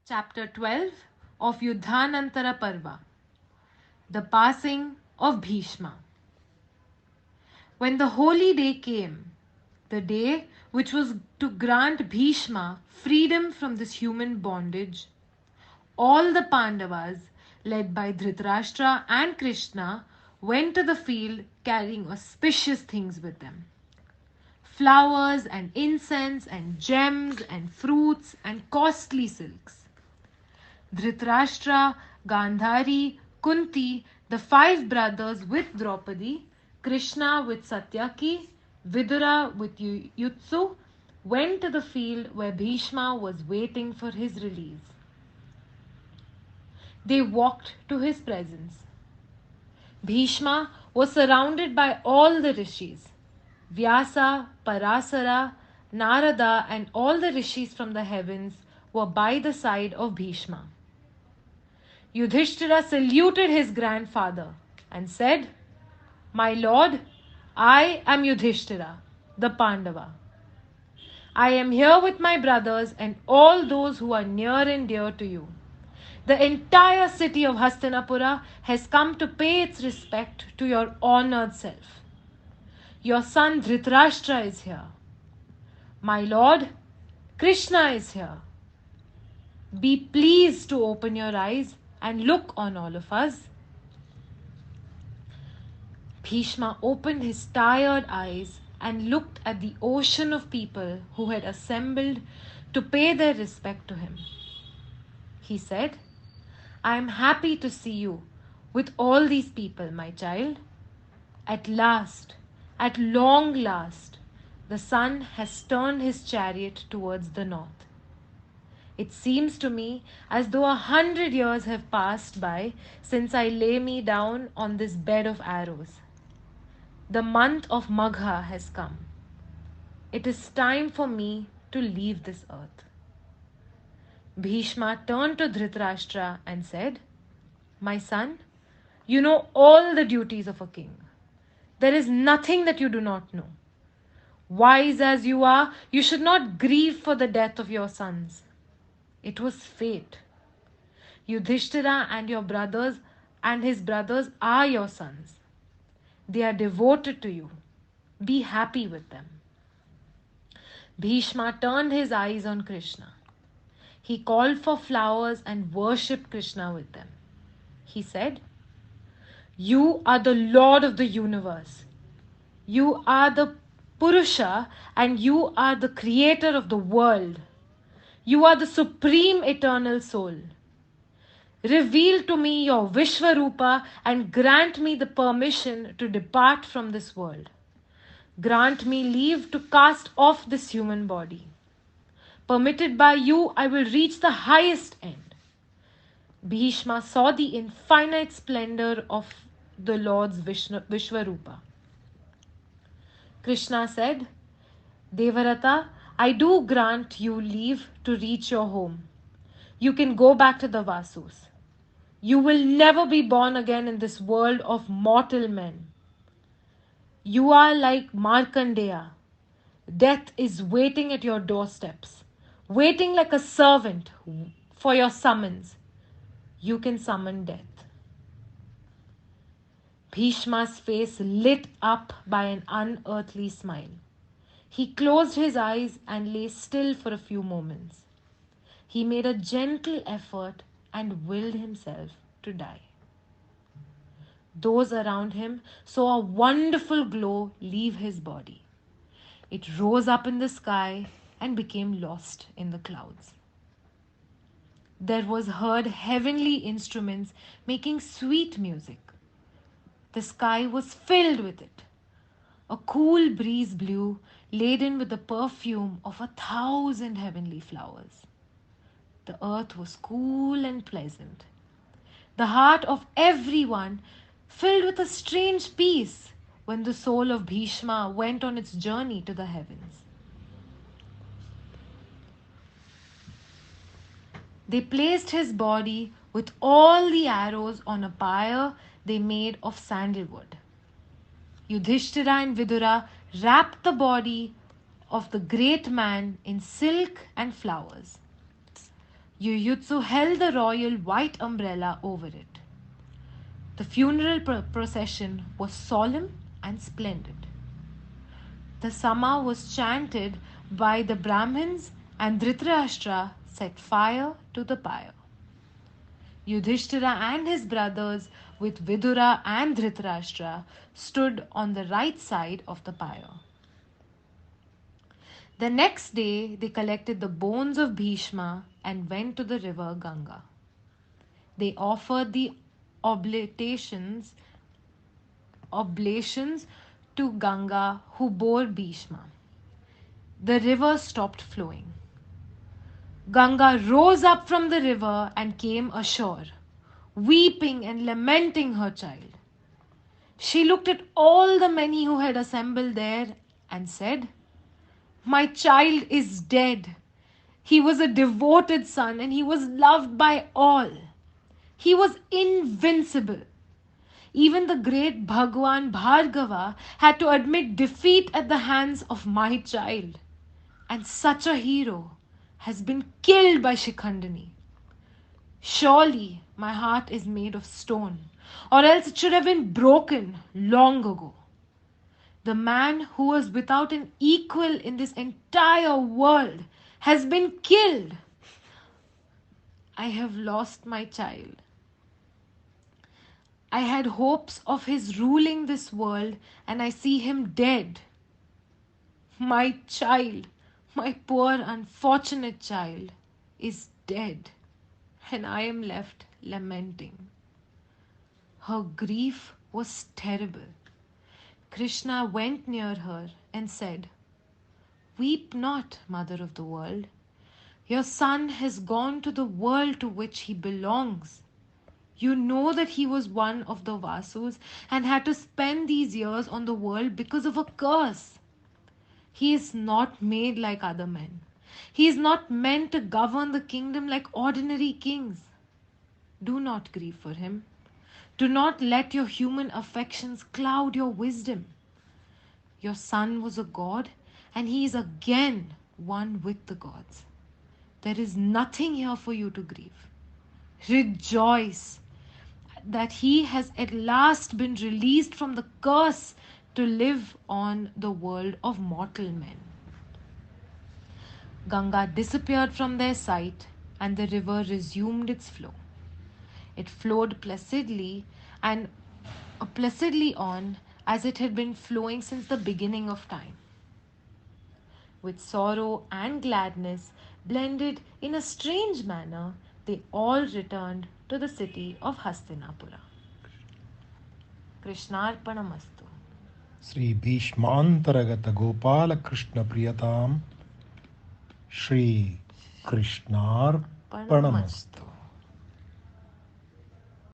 Chapter 12 of Yuddhananthara Parva. The Passing of Bhishma. When the holy day came, the day which was to grant Bhishma freedom from this human bondage, all the Pandavas, led by Dhritarashtra and Krishna, went to the field carrying auspicious things with them. Flowers and incense and gems and fruits and costly silks. Dhritarashtra, Gandhari, Kunti, the five brothers with Draupadi, Krishna with Satyaki, Vidura with Yutsu, went to the field where Bhishma was waiting for his release. They walked to his presence. Bhishma was surrounded by all the rishis. Vyasa, Parasara, Narada, and all the rishis from the heavens were by the side of Bhishma. Yudhishthira saluted his grandfather and said, "My lord, I am Yudhishthira, the Pandava. I am here with my brothers and all those who are near and dear to you. The entire city of Hastinapura has come to pay its respect to your honored self. Your son Dhritarashtra is here. My lord, Krishna is here. Be pleased to open your eyes and look on all of us." Bhishma opened his tired eyes and looked at the ocean of people who had assembled to pay their respect to him. He said, "I am happy to see you with all these people, my child. At last, at long last, the sun has turned his chariot towards the north. It seems to me as though 100 years have passed by since I lay me down on this bed of arrows. The month of Magha has come. It is time for me to leave this earth." Bhishma turned to Dhritarashtra and said, "My son, you know all the duties of a king. There is nothing that you do not know. Wise as you are, you should not grieve for the death of your sons. It was fate. Yudhishthira and his brothers are your sons. They are devoted to you. Be happy with them." Bhishma turned his eyes on Krishna. He called for flowers and worshipped Krishna with them. He said, "You are the Lord of the universe. You are the Purusha and you are the creator of the world. You are the supreme eternal soul. Reveal to me your Vishwarupa and grant me the permission to depart from this world. Grant me leave to cast off this human body. Permitted by you, I will reach the highest end." Bhishma saw the infinite splendor of the Lord's Vishwarupa. Krishna said, "Devarata, I do grant you leave to reach your home. You can go back to the Vasus. You will never be born again in this world of mortal men. You are like Markandeya. Death is waiting at your doorsteps, waiting like a servant for your summons. You can summon death." Bhishma's face lit up by an unearthly smile. He closed his eyes and lay still for a few moments. He made a gentle effort and willed himself to die. Those around him saw a wonderful glow leave his body. It rose up in the sky and became lost in the clouds. There was heard heavenly instruments making sweet music. The sky was filled with it. A cool breeze blew, laden with the perfume of 1,000 heavenly flowers. The earth was cool and pleasant. The heart of everyone filled with a strange peace when the soul of Bhishma went on its journey to the heavens. They placed his body with all the arrows on a pyre they made of sandalwood. Yudhishthira and Vidura wrapped the body of the great man in silk and flowers. Yuyutsu held the royal white umbrella over it. The funeral procession was solemn and splendid. The Sama was chanted by the Brahmins, and Dhritarashtra set fire to the pyre. Yudhishthira and his brothers, with Vidura and Dhritarashtra, stood on the right side of the pyre. The next day, they collected the bones of Bhishma and went to the river Ganga. They offered the oblations to Ganga, who bore Bhishma. The river stopped flowing. Ganga rose up from the river and came ashore, weeping and lamenting her child. She looked at all the many who had assembled there and said, "My child is dead. He was a devoted son and he was loved by all. He was invincible. Even the great Bhagwan Bhargava had to admit defeat at the hands of my child. And such a hero has been killed by Shikhandani. Surely my heart is made of stone, or else it should have been broken long ago. The man who was without an equal in this entire world has been killed. I have lost my child. I had hopes of his ruling this world, and I see him dead. My child, my poor unfortunate child, is dead, and I am left lamenting." Her grief was terrible. Krishna went near her and said, "Weep not, mother of the world. Your son has gone to the world to which he belongs. You know that he was one of the Vasus and had to spend these years on the world because of a curse. He is not made like other men. He is not meant to govern the kingdom like ordinary kings. Do not grieve for him. Do not let your human affections cloud your wisdom. Your son was a god, and he is again one with the gods. There is nothing here for you to grieve. Rejoice that he has at last been released from the curse to live on the world of mortal men." Ganga disappeared from their sight, and the river resumed its flow. It flowed placidly on as it had been flowing since the beginning of time. With sorrow and gladness blended in a strange manner, they all returned to the city of Hastinapura. Krishnarpanamastu. Sri Bhishmantaragata Gopala Krishna Priyatam Sri Krishnarpanamastu.